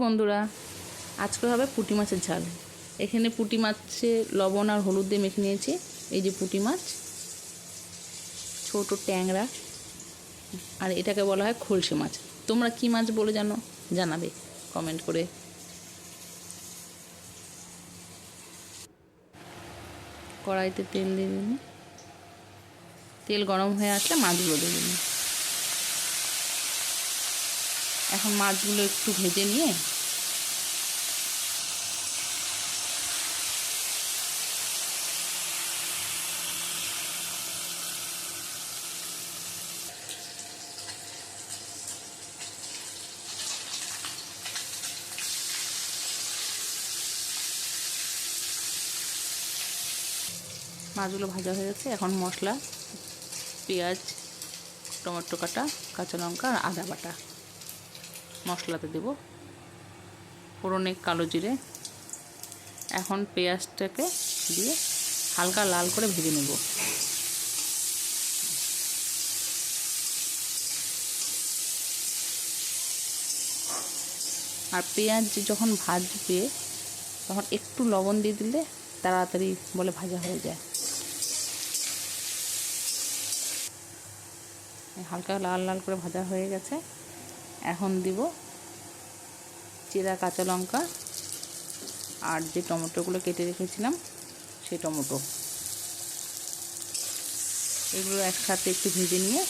বন্ধুরা, আজকে হবে পুঁটি মাছের ঝাল। এখানে পুঁটি মাছে লবণ আর হলুদ দিয়ে মেখে নিয়েছি। এই যে পুঁটি মাছ, ছোট ট্যাংরা, আর এটাকে বলা হয় খলসে মাছ। তোমরা কি মাছ বলে জানো জানাবে কমেন্ট করে। কড়াইতে তেল দিয়ে দিন, তেল গরম হয়ে আসলে মাছগুলো দিয়ে দিন। এখন মাছগুলো একটু ভেজে নিয়ে মাছগুলো ভাজা হয়ে গেছে। এখন মশলা, পেঁয়াজ, টমেটো কাটা, কাঁচা লঙ্কা আর আদা বাটা মশলাতে দেব। ফোড়নে কালো জিরে। এখন পেঁয়াজটাকে দিয়ে হালকা লাল করে ভেজে নেব। আর পেঁয়াজ যখন ভাজবে তখন একটু লবণ দিয়ে দিলে তাড়াতাড়ি বলে ভাজা হয়ে যায়। হালকা লাল লাল করে ভাজা হয়ে গেছে। এখন দিব চেরা কাঁচা লঙ্কা আর যে টমেটোগুলো কেটে রেখেছিলাম সেই টমেটো, এগুলো একসাথে একটু ভেজে নিয়ে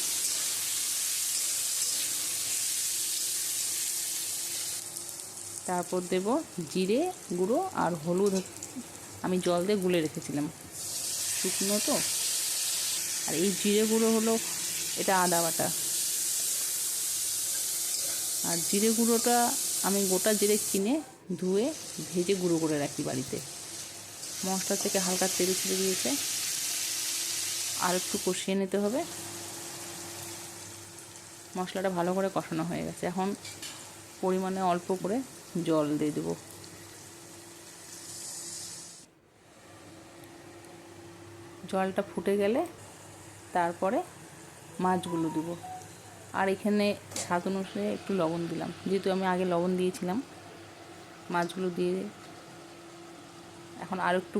তারপর দেব জিরে গুঁড়ো আর হলুদ। আমি জল দিয়ে গুলে রেখেছিলাম, শুকনো তো। আর এই জিরে গুঁড়ো হলো এটা আদা বাটা। আর জিরে গুঁড়োটা আমি গোটা জিরে কিনে ধুয়ে ভেজে গুঁড়ো করে রাখি বাড়িতে। মশলা থেকে হালকা তেল ছেড়ে দিয়েছে, আর একটু কষিয়ে নিতে হবে। মশলাটা ভালো করে কষানো হয়ে গেছে। এখন পরিমাণে অল্প করে জল দিয়ে দেবো। জলটা ফুটে গেলে তারপরে মাছগুলো দেব। আর এখানে স্বাদ অনুসারে একটু লবণ দিলাম, যেহেতু আমি আগে লবণ দিয়েছিলাম। মাছগুলো দিয়ে এখন আর একটু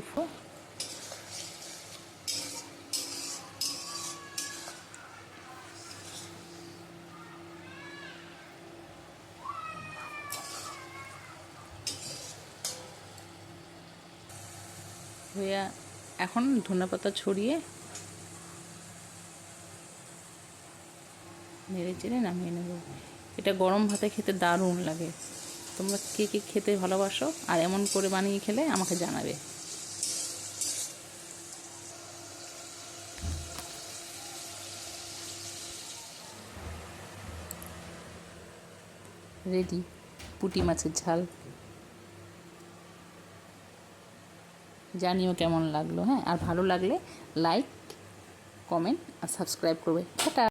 হয়ে এখন ধনেপাতা ছড়িয়ে নেড়ে চেড়ে নামিয়ে নেব। এটা গরম ভাতে খেতে দারুণ লাগে। তোমরা কে কে খেতে ভালোবাসো আর এমন করে বানিয়ে খেলে আমাকে জানাবে। রেডি পুঁটি মাছের ঝাল। জানিও কেমন লাগলো। হ্যাঁ, আর ভালো লাগলে লাইক, কমেন্ট আর সাবস্ক্রাইব করবে। টাটা।